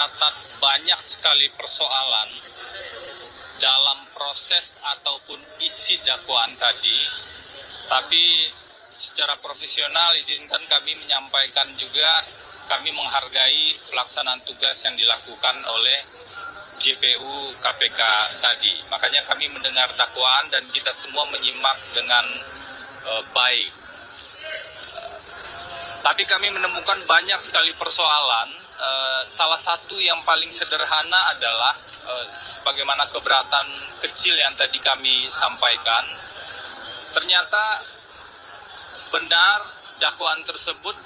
tercatat banyak sekali persoalan dalam proses ataupun isi dakwaan tadi, tapi secara profesional izinkan kami menyampaikan juga kami menghargai pelaksanaan tugas yang dilakukan oleh JPU KPK tadi. Makanya kami mendengar dakwaan dan kita semua menyimak dengan baik. Tapi kami menemukan banyak sekali persoalan. Salah satu yang paling sederhana adalah sebagaimana keberatan kecil yang tadi kami sampaikan. Ternyata benar dakwaan tersebut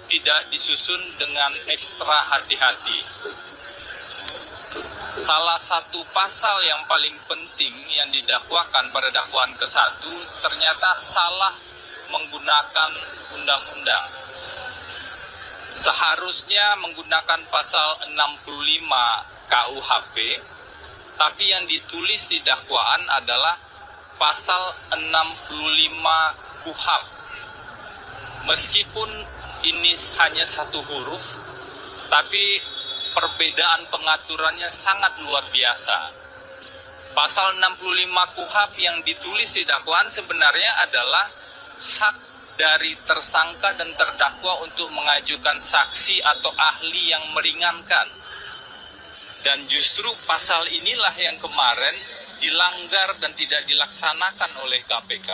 tidak disusun dengan ekstra hati-hati. Salah satu pasal yang paling penting yang didakwakan pada dakwaan ke-1 ternyata salah menggunakan undang-undang. Seharusnya menggunakan pasal 65 KUHP, tapi yang ditulis di dakwaan adalah pasal 65 KUHP. Meskipun ini hanya satu huruf, tapi perbedaan pengaturannya sangat luar biasa. Pasal 65 KUHP yang ditulis di dakwaan sebenarnya adalah hak dari tersangka dan terdakwa untuk mengajukan saksi atau ahli yang meringankan. Dan justru pasal inilah yang kemarin dilanggar dan tidak dilaksanakan oleh KPK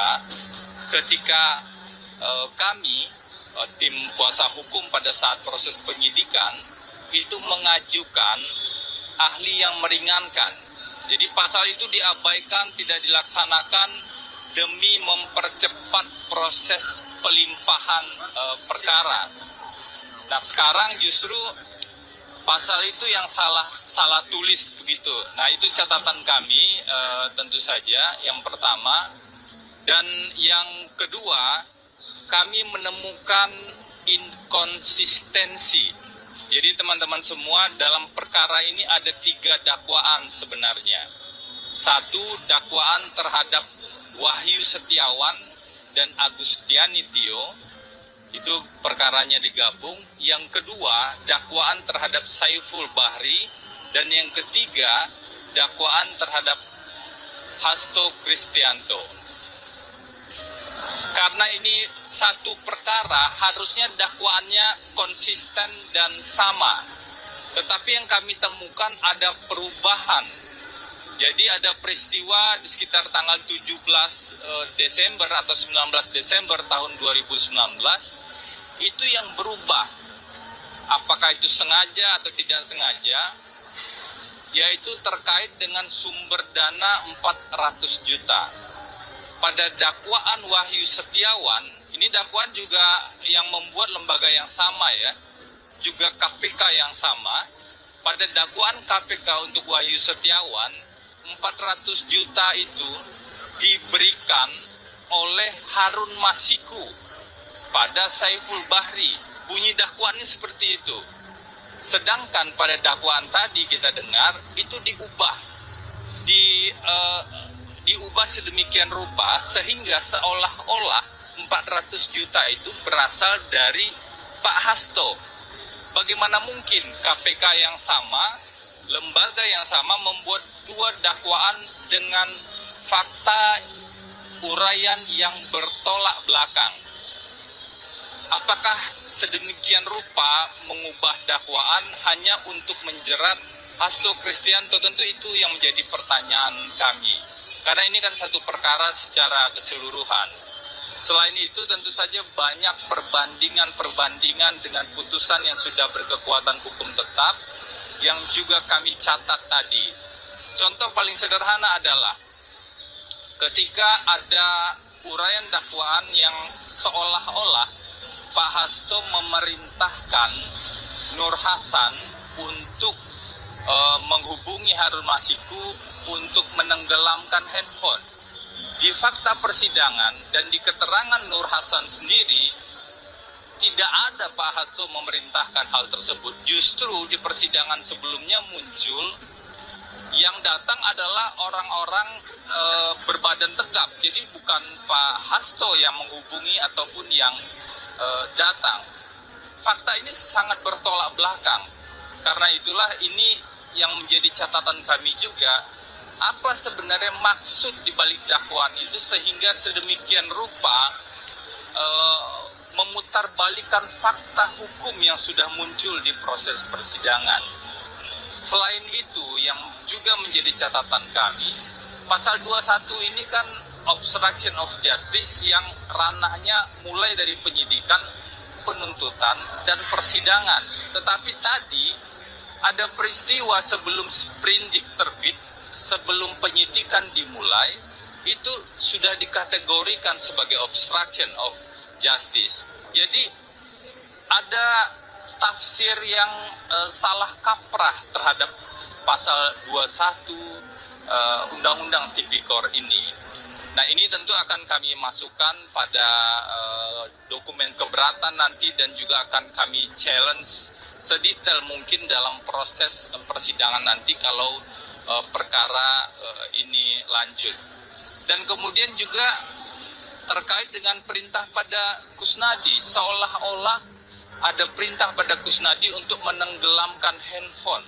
ketika kami, tim kuasa hukum pada saat proses penyidikan, itu mengajukan ahli yang meringankan. Jadi pasal itu diabaikan, tidak dilaksanakan demi mempercepat proses pelimpahan perkara. Nah sekarang justru pasal itu yang salah tulis begitu. Nah itu catatan kami tentu saja yang pertama. Dan yang kedua, kami menemukan inkonsistensi. Jadi teman-teman semua, dalam perkara ini ada 3 dakwaan sebenarnya. 1 dakwaan terhadap Wahyu Setiawan dan Agustiani Tio, itu perkaranya digabung. Yang kedua, dakwaan terhadap Saiful Bahri. Dan yang ketiga, dakwaan terhadap Hasto Kristianto. Karena ini satu perkara, harusnya dakwaannya konsisten dan sama. Tetapi yang kami temukan ada perubahan. Jadi ada peristiwa di sekitar tanggal 17 Desember atau 19 Desember tahun 2019, itu yang berubah. Apakah itu sengaja atau tidak sengaja? Yaitu terkait dengan sumber dana 400 juta. Pada dakwaan Wahyu Setiawan, ini dakwaan juga yang membuat lembaga yang sama ya, juga KPK yang sama. Pada dakwaan KPK untuk Wahyu Setiawan, 400 juta itu diberikan oleh Harun Masiku pada Saiful Bahri. Bunyi dakwaannya seperti itu. Sedangkan pada dakwaan tadi kita dengar itu diubah sedemikian rupa sehingga seolah-olah 400 juta itu berasal dari Pak Hasto. Bagaimana mungkin KPK yang sama, lembaga yang sama membuat 2 dakwaan dengan fakta uraian yang bertolak belakang? Apakah sedemikian rupa mengubah dakwaan hanya untuk menjerat Hasto Kristianto? Tentu itu yang menjadi pertanyaan kami. Karena ini kan satu perkara secara keseluruhan. Selain itu tentu saja banyak perbandingan dengan putusan yang sudah berkekuatan hukum tetap yang juga kami catat tadi. Contoh paling sederhana adalah ketika ada uraian dakwaan yang seolah-olah Pak Hasto memerintahkan Nur Hasan untuk menghubungi Harun Masiku untuk menenggelamkan handphone. Di fakta persidangan dan di keterangan Nur Hasan sendiri, tidak ada Pak Hasto memerintahkan hal tersebut. Justru di persidangan sebelumnya muncul yang datang adalah orang-orang berbadan tegap. Jadi bukan Pak Hasto yang menghubungi ataupun yang datang. Fakta ini sangat bertolak belakang. Karena itulah ini yang menjadi catatan kami juga, apa sebenarnya maksud di balik dakwaan itu sehingga sedemikian rupa memutarbalikkan fakta hukum yang sudah muncul di proses persidangan. Selain itu, yang juga menjadi catatan kami, pasal 21 ini kan obstruction of justice yang ranahnya mulai dari penyidikan, penuntutan, dan persidangan. Tetapi tadi ada peristiwa sebelum sprindik terbit, sebelum penyidikan dimulai, itu sudah dikategorikan sebagai obstruction of justice. Jadi ada tafsir yang salah kaprah terhadap pasal 21 Undang-Undang Tipikor ini. Nah, ini tentu akan kami masukkan pada dokumen keberatan nanti dan juga akan kami challenge sedetail mungkin dalam proses persidangan nanti kalau perkara ini lanjut. Dan kemudian juga terkait dengan perintah pada Kusnadi, seolah-olah ada perintah pada Kusnadi untuk menenggelamkan handphone.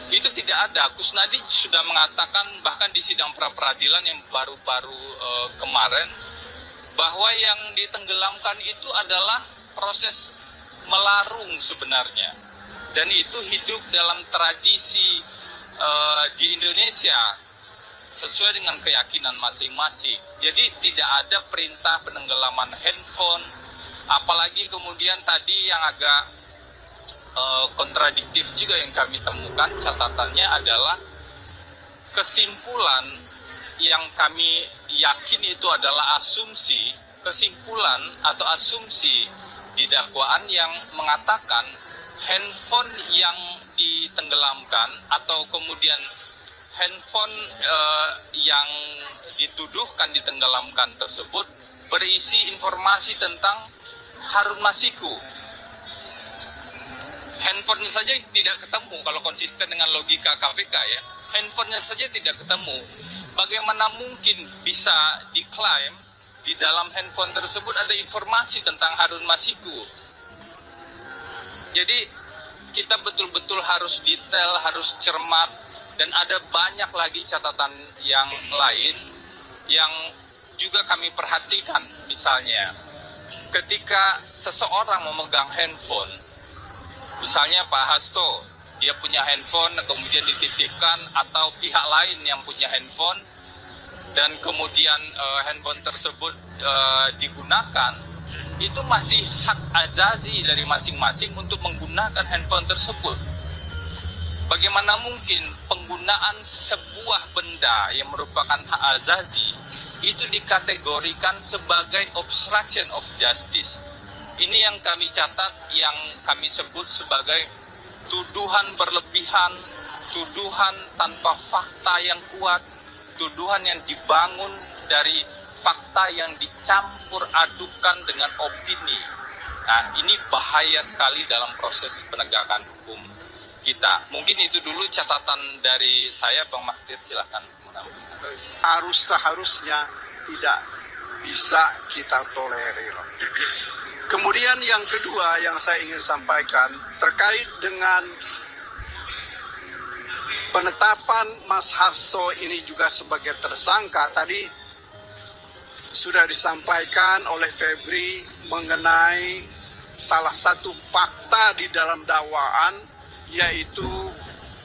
Itu tidak ada. Kusnadi sudah mengatakan bahkan di sidang pra-peradilan yang baru-baru kemarin bahwa yang ditenggelamkan itu adalah proses melarung sebenarnya. Dan itu hidup dalam tradisi di Indonesia sesuai dengan keyakinan masing-masing. Jadi tidak ada perintah penenggelaman handphone, apalagi kemudian tadi yang agak kontradiktif juga yang kami temukan catatannya adalah kesimpulan yang kami yakin itu adalah asumsi, kesimpulan atau asumsi di dakwaan yang mengatakan handphone yang ditenggelamkan atau kemudian handphone yang dituduhkan ditenggelamkan tersebut berisi informasi tentang Harun Masiku. Handphonenya saja tidak ketemu kalau konsisten dengan logika KPK ya. Handphonenya saja tidak ketemu. Bagaimana mungkin bisa diklaim di dalam handphone tersebut ada informasi tentang Harun Masiku? Jadi kita betul-betul harus detail, harus cermat, dan ada banyak lagi catatan yang lain yang juga kami perhatikan. Misalnya, ketika seseorang memegang handphone, misalnya Pak Hasto, dia punya handphone kemudian dititipkan atau pihak lain yang punya handphone dan kemudian handphone tersebut digunakan, itu masih hak azazi dari masing-masing untuk menggunakan handphone tersebut. Bagaimana mungkin penggunaan sebuah benda yang merupakan hak azazi itu dikategorikan sebagai obstruction of justice? Ini yang kami catat, yang kami sebut sebagai tuduhan berlebihan, tuduhan tanpa fakta yang kuat, tuduhan yang dibangun dari fakta yang dicampur adukan dengan opini. Nah, ini bahaya sekali dalam proses penegakan hukum kita. Mungkin itu dulu catatan dari saya, Bang Mahdir, silahkan. Seharusnya tidak bisa kita tolerir. Kemudian yang kedua yang saya ingin sampaikan terkait dengan penetapan Mas Hasto ini juga sebagai tersangka. Tadi sudah disampaikan oleh Febri mengenai salah satu fakta di dalam dakwaan, yaitu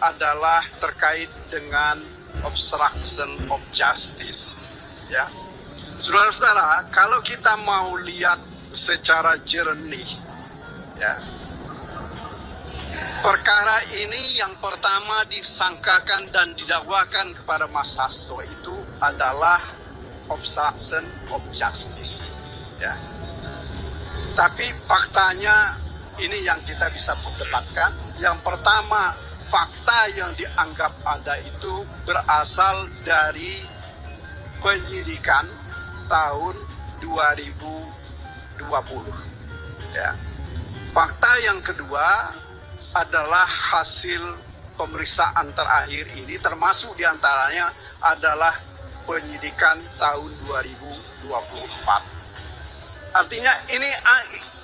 adalah terkait dengan obstruction of justice. Ya, saudara-saudara, kalau kita mau lihat secara jernih, ya, perkara ini yang pertama disangkakan dan didakwakan kepada Mas Hasto itu adalah obstruction of justice, ya. Tapi faktanya ini yang kita bisa perdebatkan. Yang pertama, fakta yang dianggap ada itu berasal dari penyidikan tahun 2020. Ya. Fakta yang kedua adalah hasil pemeriksaan terakhir ini, termasuk diantaranya adalah penyidikan tahun 2024. Artinya ini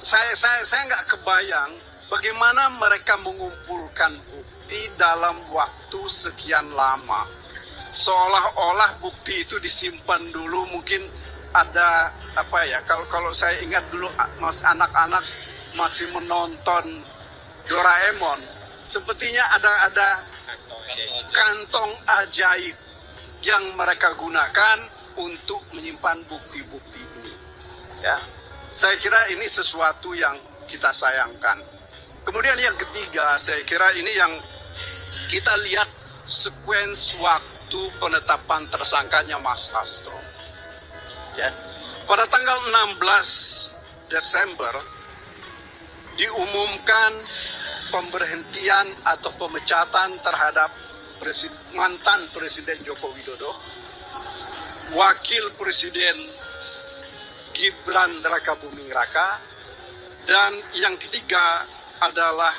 saya nggak kebayang bagaimana mereka mengumpulkan bukti dalam waktu sekian lama. Seolah-olah bukti itu disimpan dulu, mungkin ada apa ya, kalau saya ingat dulu anak-anak masih menonton Doraemon, sepertinya ada kantong ajaib yang mereka gunakan untuk menyimpan bukti-bukti ini. Ya, saya kira ini sesuatu yang kita sayangkan. Kemudian yang ketiga, saya kira ini yang kita lihat sekuens waktu penetapan tersangkanya Mas Hasto. Ya, pada tanggal 16 Desember diumumkan pemberhentian atau pemecatan terhadap mantan Presiden Joko Widodo, Wakil Presiden Gibran Rakabuming Raka, dan yang ketiga adalah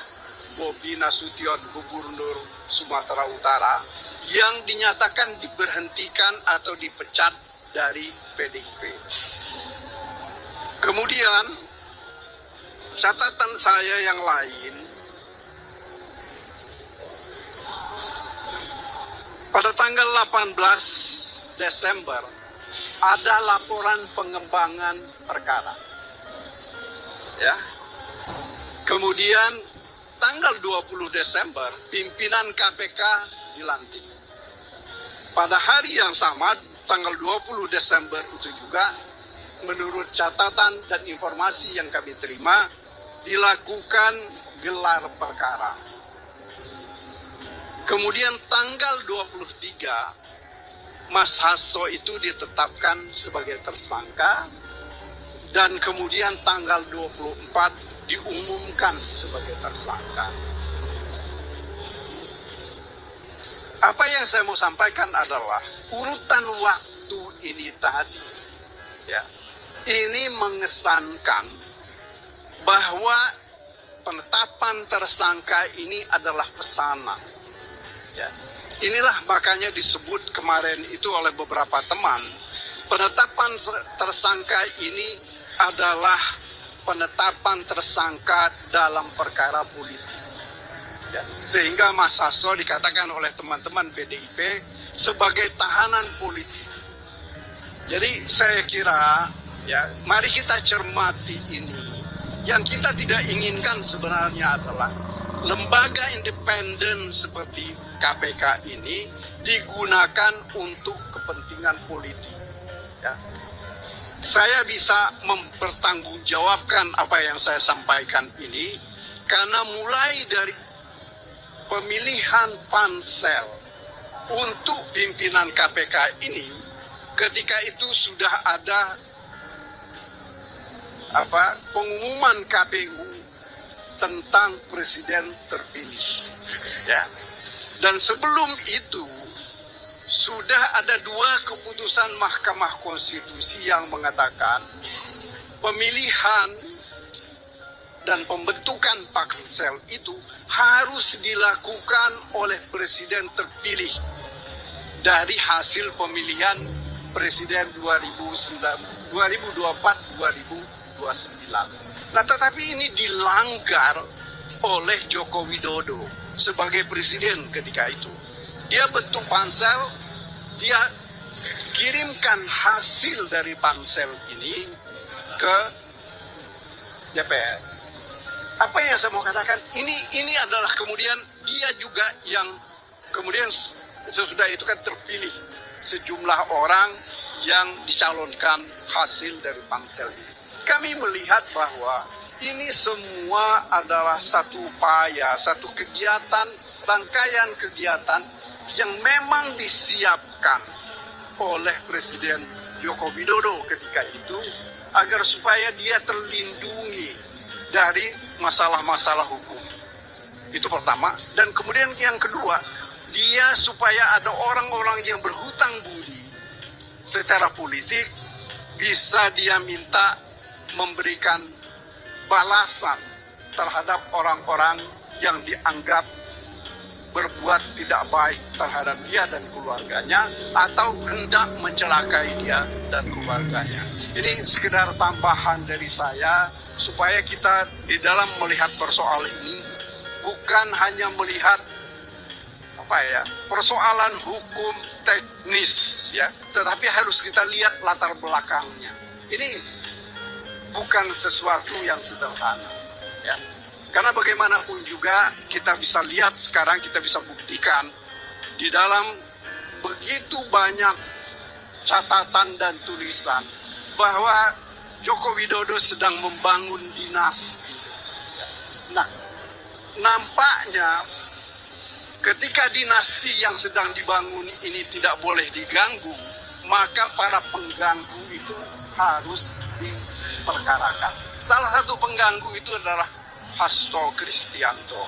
Bobi Nasution, Gubernur Sumatera Utara, yang dinyatakan diberhentikan atau dipecat dari PDIP. Kemudian catatan saya yang lain, pada tanggal 18 Desember ada laporan pengembangan perkara. Ya. Kemudian tanggal 20 Desember pimpinan KPK dilantik. Pada hari yang sama, tanggal 20 Desember itu juga, menurut catatan dan informasi yang kami terima, dilakukan gelar perkara. Kemudian tanggal 23, Mas Hasto itu ditetapkan sebagai tersangka, dan kemudian tanggal 24 diumumkan sebagai tersangka. Apa yang saya mau sampaikan adalah urutan waktu ini tadi, ya, ini mengesankan bahwa penetapan tersangka ini adalah pesanan. Ya. Inilah makanya disebut kemarin itu oleh beberapa teman, penetapan tersangka ini adalah penetapan tersangka dalam perkara politik. Ya. Sehingga Mas Hasto dikatakan oleh teman-teman PDIP sebagai tahanan politik. Jadi saya kira, ya, mari kita cermati ini. Yang kita tidak inginkan sebenarnya adalah lembaga independen seperti KPK ini digunakan untuk kepentingan politik. Ya. Saya bisa mempertanggungjawabkan apa yang saya sampaikan ini karena mulai dari pemilihan pansel untuk pimpinan KPK ini, ketika itu sudah ada pengumuman KPU tentang presiden terpilih, ya. Dan sebelum itu sudah ada 2 keputusan Mahkamah Konstitusi yang mengatakan pemilihan dan pembentukan pansel itu harus dilakukan oleh presiden terpilih dari hasil pemilihan presiden 2024-2029. Nah, tetapi ini dilanggar oleh Joko Widodo sebagai presiden ketika itu. Dia bentuk pansel, dia kirimkan hasil dari pansel ini ke DPR. Apa yang saya mau katakan, ini adalah kemudian dia juga yang kemudian sesudah itu kan terpilih sejumlah orang yang dicalonkan hasil dari pansel ini. Kami melihat bahwa ini semua adalah satu upaya, satu kegiatan, rangkaian kegiatan yang memang disiapkan oleh Presiden Joko Widodo ketika itu agar supaya dia terlindungi dari masalah-masalah hukum. Itu pertama. Dan kemudian yang kedua, dia supaya ada orang-orang yang berhutang budi secara politik bisa dia minta memberikan balasan terhadap orang-orang yang dianggap berbuat tidak baik terhadap dia dan keluarganya atau hendak mencelakai dia dan keluarganya. Ini sekedar tambahan dari saya. supaya kita di dalam melihat persoalan ini bukan hanya melihat persoalan hukum teknis ya, tetapi harus kita lihat latar belakangnya. Ini bukan sesuatu yang sederhana ya. Karena bagaimanapun juga kita bisa lihat sekarang, kita bisa buktikan di dalam begitu banyak catatan dan tulisan bahwa Joko Widodo sedang membangun dinasti. Nah, nampaknya ketika dinasti yang sedang dibangun ini tidak boleh diganggu, maka para pengganggu itu harus diperkarakan. Salah satu pengganggu itu adalah Hasto Kristianto,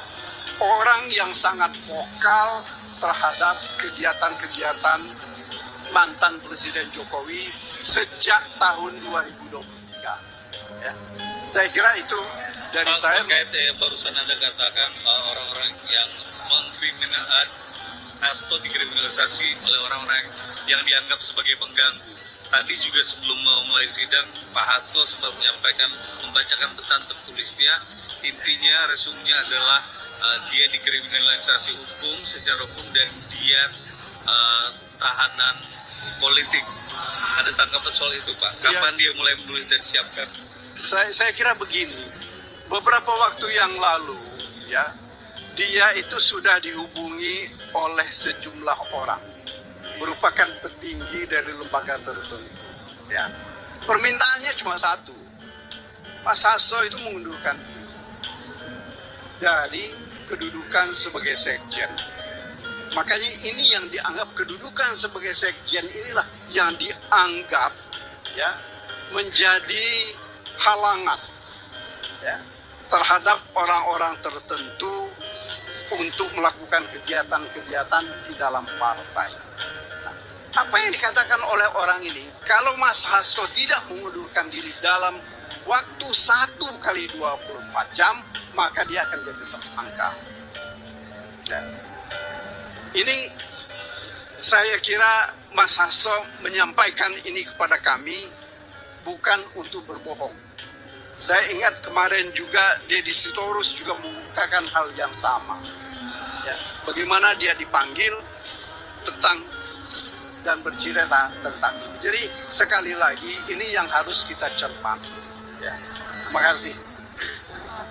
orang yang sangat vokal terhadap kegiatan-kegiatan mantan Presiden Jokowi sejak tahun 2023. Ya. Saya kira itu dari saya. Terkait barusan Anda katakan orang-orang yang mengkriminal Hasto dikriminalisasi oleh orang-orang yang dianggap sebagai pengganggu. Tadi juga sebelum mulai sidang, Pak Hasto sempat membacakan pesan tertulisnya. Intinya resumnya adalah dia dikriminalisasi hukum secara hukum dan dia tahanan politik. Ada tanggapan soal itu, Pak? Kapan dia mulai menulis dan siapkan? Saya kira begini, beberapa waktu yang lalu ya, dia itu sudah dihubungi oleh sejumlah orang, merupakan petinggi dari lembaga tertentu. Ya. Permintaannya cuma satu, Pak Hasto itu mengundurkan diri dari kedudukan sebagai sekjen. Makanya ini yang dianggap kedudukan sebagai sekjen inilah yang dianggap ya menjadi halangan ya terhadap orang-orang tertentu untuk melakukan kegiatan-kegiatan di dalam partai. Nah, apa yang dikatakan oleh orang ini, kalau Mas Hasto tidak mengundurkan diri dalam waktu 1 kali 24 jam, maka dia akan jadi tersangka. Ya. Ini saya kira Mas Hasto menyampaikan ini kepada kami bukan untuk berbohong. Saya ingat kemarin juga Deddy Sitorus juga mengungkapkan hal yang sama. Ya, bagaimana dia dipanggil tentang dan bercerita tentang ini. Jadi sekali lagi ini yang harus kita cermati. Ya, terima kasih.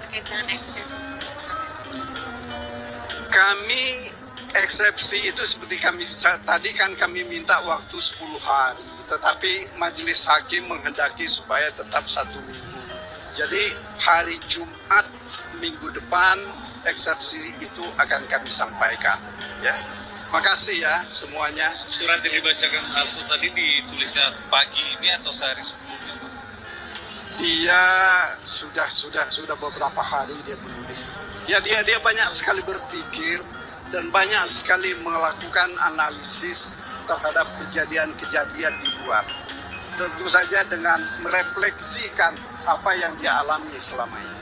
Terkait dengan eksepsi. Kami eksepsi itu seperti tadi kan kami minta waktu 10 hari, tetapi majelis hakim menghendaki supaya tetap 1 minggu. Jadi hari Jumat minggu depan eksepsi itu akan kami sampaikan. Ya, makasih ya semuanya. Surat yang dibacakan Hasto tadi ditulisnya pagi ini atau sehari sebelumnya? Dia sudah beberapa hari dia menulis. Ya dia banyak sekali berpikir dan banyak sekali melakukan analisis terhadap kejadian-kejadian di luar. Tentu saja dengan merefleksikan apa yang dia alami selama ini.